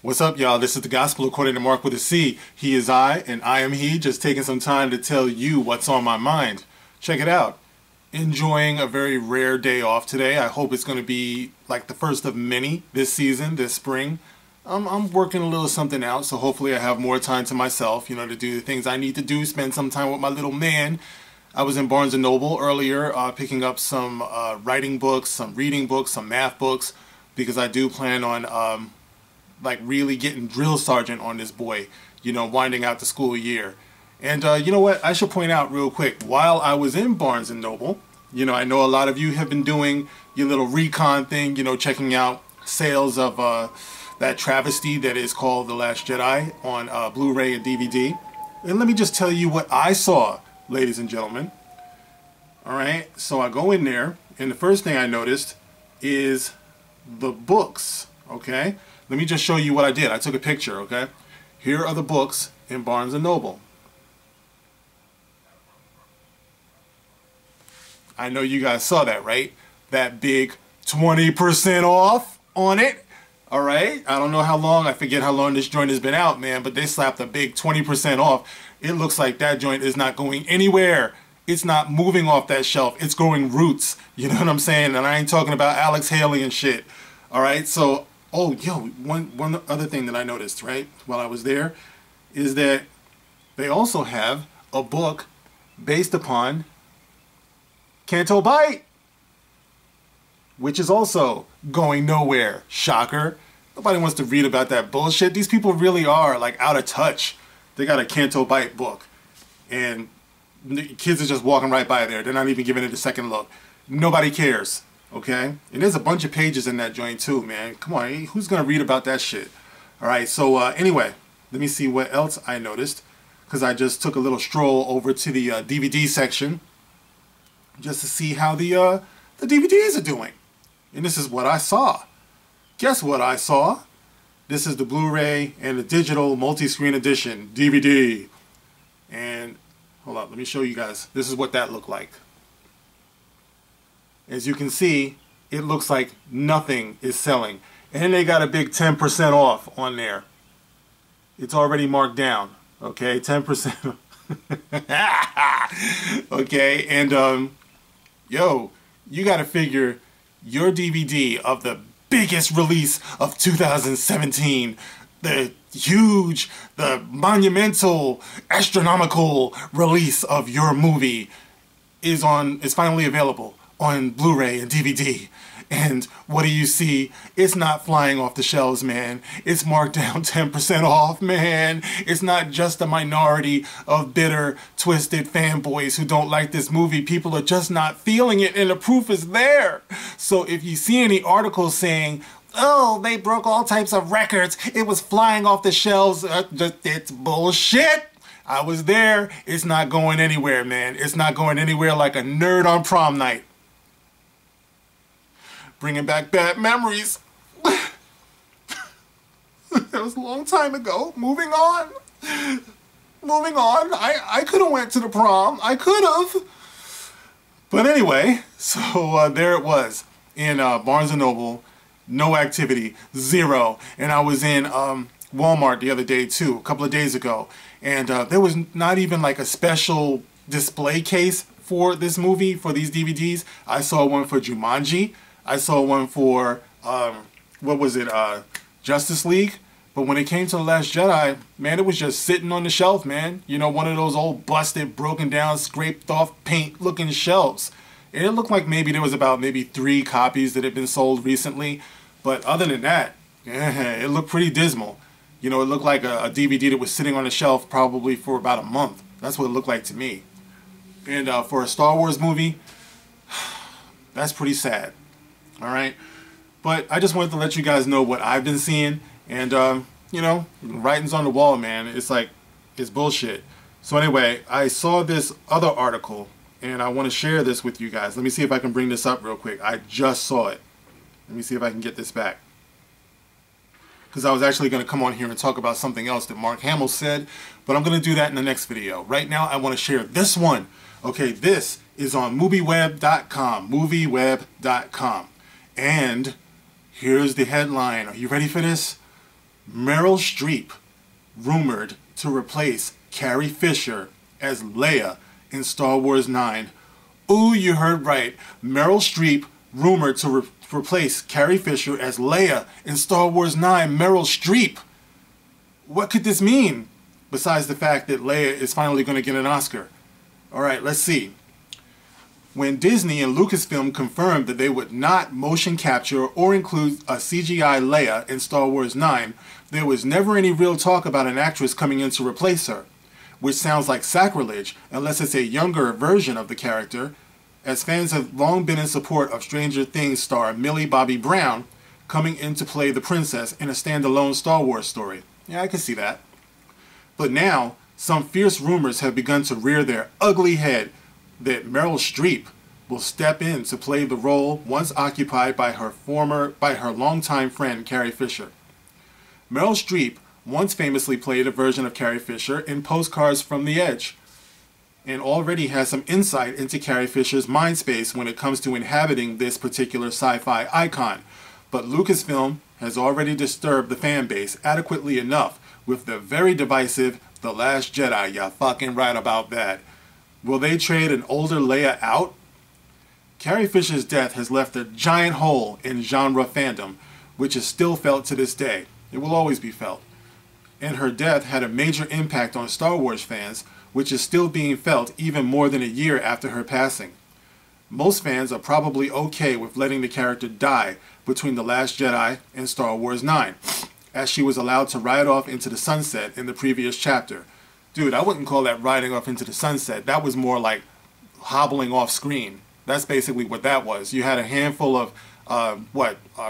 What's up, y'all? This is the Gospel according to Mark with a C. He is I, and I am he, just taking some time to tell you what's on my mind. Check it out. Enjoying a very rare day off today. I hope it's going to be like the first of many this season, this spring. I'm working a little something out, so hopefully I have more time to myself, to do the things I need to do, spend some time with my little man. I was in Barnes & Noble earlier, picking up some writing books, some reading books, some math books, because I do plan on like really getting drill sergeant on this boy, winding out the school year. And you know what, I should point out real quick, while I was in Barnes & Noble, I know a lot of you have been doing your little recon thing, checking out sales of that travesty that is called The Last Jedi on Blu-ray and DVD. And let me just tell you what I saw, ladies and gentlemen. Alright, so I go in there, and the first thing I noticed is the books, okay? Let me just show you what I did. I took a picture, okay? Here are the books in Barnes & Noble. I know you guys saw that, right? That big 20% off on it. Alright? I don't know how long, I forget how long this joint has been out, man, but they slapped a big 20% off. It looks like that joint is not going anywhere. It's not moving off that shelf. It's growing roots. You know what I'm saying? And I ain't talking about Alex Haley and shit. Alright? So, oh, yo, one other thing that I noticed, right, while I was there, is that they also have a book based upon Canto Bight, which is also going nowhere. Shocker. Nobody wants to read about that bullshit. These people really are, like, out of touch. They got a Canto Bight book, and the kids are just walking right by there. They're not even giving it a second look. Nobody cares. Okay? And there's a bunch of pages in that joint too, man. Come on, who's gonna read about that shit? Alright, so anyway, let me see what else I noticed. Because I just took a little stroll over to the DVD section just to see how the DVDs are doing. And this is what I saw. Guess what I saw? This is the Blu-ray and the digital multi-screen edition, DVD. And, hold on, let me show you guys. This is what that looked like. As you can see, it looks like nothing is selling. And they got a big 10% off on there. It's already marked down. Okay, 10%. Okay, and yo, you gotta figure your DVD of the biggest release of 2017, the huge, the monumental, astronomical release of your movie is finally available on Blu-ray and DVD. And what do you see? It's not flying off the shelves, man. It's marked down 10% off, man. It's not just a minority of bitter, twisted fanboys who don't like this movie. People are just not feeling it, and the proof is there. So if you see any articles saying, oh, they broke all types of records, it was flying off the shelves, it's bullshit. I was there. It's not going anywhere, man. It's not going anywhere like a nerd on prom night. Bringing back bad memories. That was a long time ago. Moving on. Moving on. I could have went to the prom. I could have. But anyway, so there it was in Barnes & Noble. No activity. Zero. And I was in Walmart the other day too, a couple of days ago. And there was not even like a special display case for this movie, for these DVDs. I saw one for Jumanji. I saw one for, what was it, Justice League. But when it came to The Last Jedi, man, it was just sitting on the shelf, man. One of those old busted, broken down, scraped off paint looking shelves. And it looked like maybe there was about 3 copies that had been sold recently. But other than that, it looked pretty dismal. It looked like a DVD that was sitting on the shelf probably for about a month. That's what it looked like to me. And for a Star Wars movie, that's pretty sad. Alright, but I just wanted to let you guys know what I've been seeing, and writing's on the wall, man. It's like, it's bullshit. So anyway, I saw this other article, and I want to share this with you guys. Let me see if I can bring this up real quick. I just saw it. Let me see if I can get this back. Because I was actually going to come on here and talk about something else that Mark Hamill said, but I'm going to do that in the next video. Right now, I want to share this one. Okay, this is on movieweb.com, movieweb.com. And here's the headline. Are you ready for this? Meryl Streep rumored to replace Carrie Fisher as Leia in Star Wars 9. Ooh, you heard right. Meryl Streep rumored to replace Carrie Fisher as Leia in Star Wars 9. Meryl Streep. What could this mean? Besides the fact that Leia is finally going to get an Oscar. Alright, let's see. When Disney and Lucasfilm confirmed that they would not motion capture or include a CGI Leia in Star Wars 9, there was never any real talk about an actress coming in to replace her, which sounds like sacrilege unless it's a younger version of the character, as fans have long been in support of Stranger Things star Millie Bobby Brown coming in to play the princess in a standalone Star Wars story. Yeah, I can see that. But now, some fierce rumors have begun to rear their ugly head that Meryl Streep will step in to play the role once occupied by her longtime friend Carrie Fisher. Meryl Streep once famously played a version of Carrie Fisher in Postcards from the Edge, and already has some insight into Carrie Fisher's mind space when it comes to inhabiting this particular sci-fi icon. But Lucasfilm has already disturbed the fan base adequately enough with the very divisive The Last Jedi. You're fucking right about that. Will they trade an older Leia out? Carrie Fisher's death has left a giant hole in genre fandom, which is still felt to this day. It will always be felt. And her death had a major impact on Star Wars fans, which is still being felt even more than a year after her passing. Most fans are probably okay with letting the character die between The Last Jedi and Star Wars 9, as she was allowed to ride off into the sunset in the previous chapter. Dude, I wouldn't call that riding off into the sunset. That was more like hobbling off screen. That's basically what that was. You had a handful of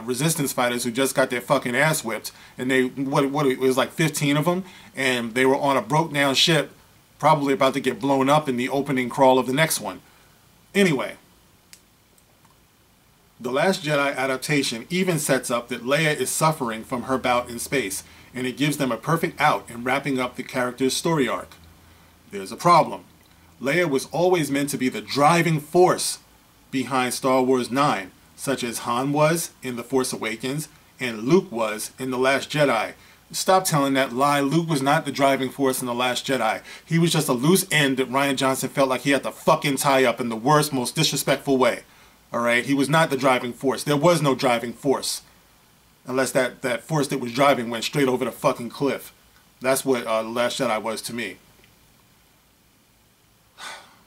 resistance fighters who just got their fucking ass whipped, and it was like 15 of them, and they were on a broke down ship, probably about to get blown up in the opening crawl of the next one. Anyway, The Last Jedi adaptation even sets up that Leia is suffering from her bout in space, and it gives them a perfect out in wrapping up the character's story arc. There's a problem. Leia was always meant to be the driving force behind Star Wars 9, such as Han was in The Force Awakens and Luke was in The Last Jedi. Stop telling that lie. Luke was not the driving force in The Last Jedi. He was just a loose end that Rian Johnson felt like he had to fucking tie up in the worst, most disrespectful way. Alright? He was not the driving force. There was no driving force. Unless that force that was driving went straight over the fucking cliff. That's what The Last Jedi was to me.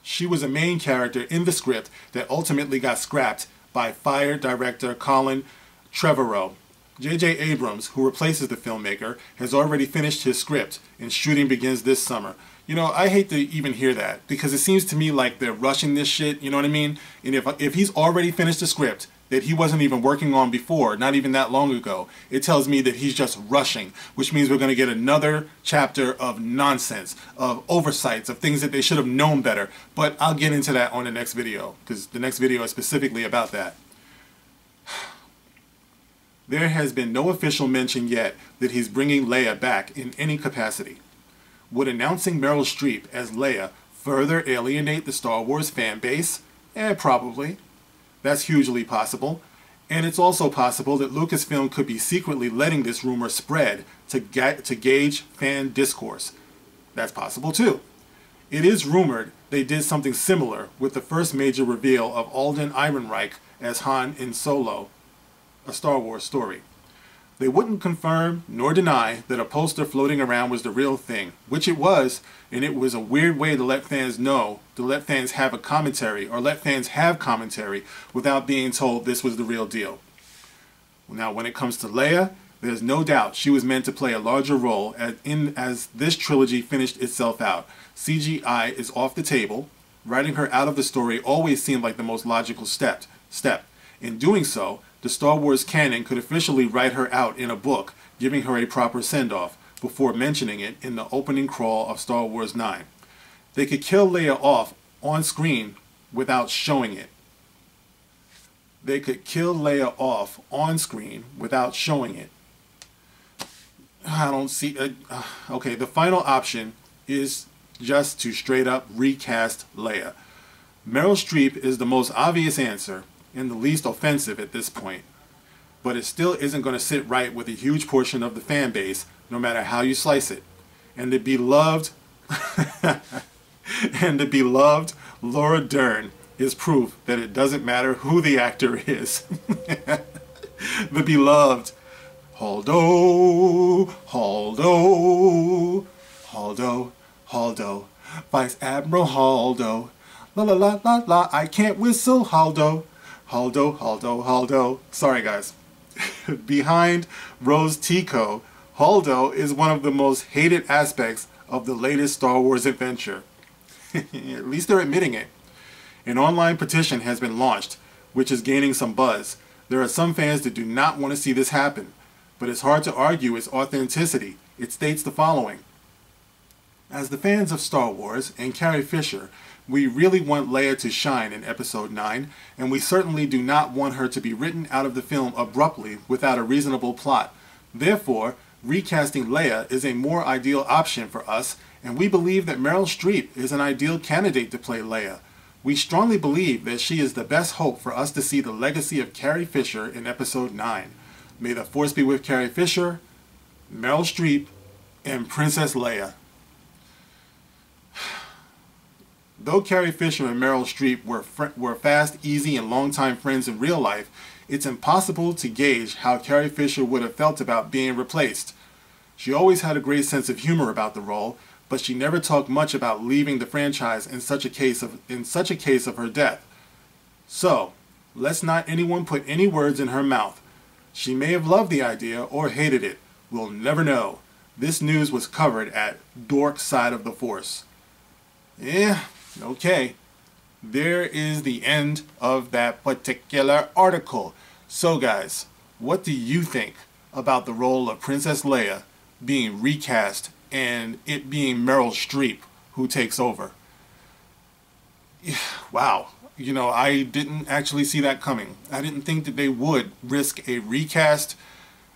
She was a main character in the script that ultimately got scrapped by fired director Colin Trevorrow. J.J. Abrams, who replaces the filmmaker, has already finished his script, and shooting begins this summer. You know, I hate to even hear that, because it seems to me like they're rushing this shit, you know what I mean? And if he's already finished the script that he wasn't even working on before, not even that long ago, it tells me that he's just rushing, which means we're going to get another chapter of nonsense, of oversights, of things that they should have known better. But I'll get into that on the next video, because the next video is specifically about that. There has been no official mention yet that he's bringing Leia back in any capacity. Would announcing Meryl Streep as Leia further alienate the Star Wars fan base? Probably. That's hugely possible. And it's also possible that Lucasfilm could be secretly letting this rumor spread to gauge fan discourse. That's possible too. It is rumored they did something similar with the first major reveal of Alden Ehrenreich as Han in Solo, a Star Wars story. They wouldn't confirm nor deny that a poster floating around was the real thing, which it was, and it was a weird way to let fans know, to let fans have a commentary, or let fans have commentary without being told this was the real deal. Now, when it comes to Leia, there's no doubt she was meant to play a larger role as this trilogy finished itself out. CGI is off the table. Writing her out of the story always seemed like the most logical step. In doing so, the Star Wars canon could officially write her out in a book, giving her a proper send-off, before mentioning it in the opening crawl of Star Wars 9. They could kill Leia off on screen without showing it. They could kill Leia off on screen without showing it. I don't see... okay, the final option is just to straight up recast Leia. Meryl Streep is the most obvious answer, and the least offensive at this point. but it still isn't going to sit right with a huge portion of the fan base, no matter how you slice it. And the beloved, and the beloved Laura Dern is proof that it doesn't matter who the actor is. The beloved Haldo, Vice Admiral Haldo. La la la la la, I can't whistle, Haldo. Sorry guys. Behind Rose Tico, Haldo is one of the most hated aspects of the latest Star Wars adventure. At least they're admitting it. An online petition has been launched, which is gaining some buzz. There are some fans that do not want to see this happen, but it's hard to argue its authenticity. It states the following. As the fans of Star Wars and Carrie Fisher, we really want Leia to shine in Episode 9, and we certainly do not want her to be written out of the film abruptly without a reasonable plot. Therefore, recasting Leia is a more ideal option for us, and we believe that Meryl Streep is an ideal candidate to play Leia. We strongly believe that she is the best hope for us to see the legacy of Carrie Fisher in Episode 9. May the Force be with Carrie Fisher, Meryl Streep, and Princess Leia. Though Carrie Fisher and Meryl Streep were fast, easy, and longtime friends in real life, it's impossible to gauge how Carrie Fisher would have felt about being replaced. She always had a great sense of humor about the role, but she never talked much about leaving the franchise in such a case of her death. So, let's not anyone put any words in her mouth. She may have loved the idea or hated it. We'll never know. This news was covered at Dork Side of the Force. Yeah, okay. There is the end of that particular article. So guys, what do you think about the role of Princess Leia being recast and it being Meryl Streep who takes over? Wow. You know, I didn't actually see that coming. I didn't think that they would risk a recast.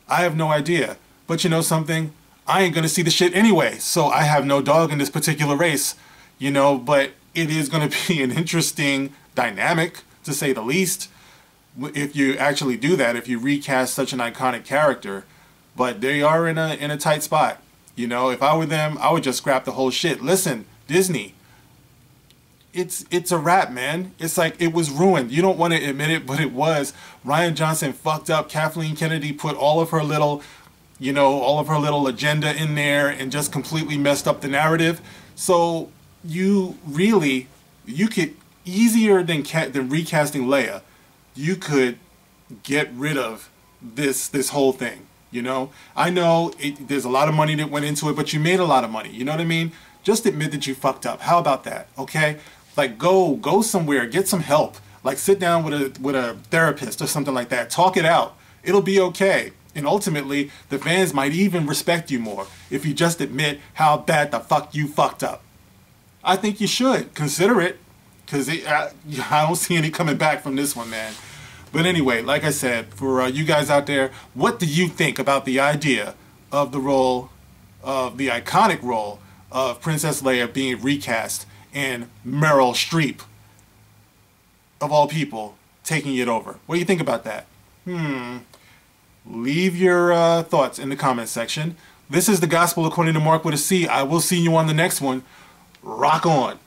I have no idea. But you know something? I ain't gonna see the shit anyway, so I have no dog in this particular race. You know, but it is gonna be an interesting dynamic, to say the least, if you actually do that, if you recast such an iconic character. But they are in a tight spot. You know, if I were them, I would just scrap the whole shit. Listen, Disney, it's a wrap, man. It's like it was ruined. You don't want to admit it, but it was. Rian Johnson fucked up. Kathleen Kennedy put all of her little, you know, all of her little agenda in there and just completely messed up the narrative. So you could, easier than recasting Leia, you could get rid of this whole thing. You know, I know there's a lot of money that went into it, but you made a lot of money. You know what I mean? Just admit that you fucked up. How about that? Okay, like go somewhere, get some help. Like sit down with a therapist or something like that. Talk it out. It'll be okay. And ultimately, the fans might even respect you more if you just admit how bad the fuck you fucked up. I think you should consider it, because I don't see any coming back from this one, man. But anyway, like I said, for you guys out there, what do you think about the idea of the role, of the iconic role of Princess Leia being recast and Meryl Streep, of all people, taking it over? What do you think about that? Leave your thoughts in the comments section. This is The Gospel According to Mark with a C. I will see you on the next one. Rock on.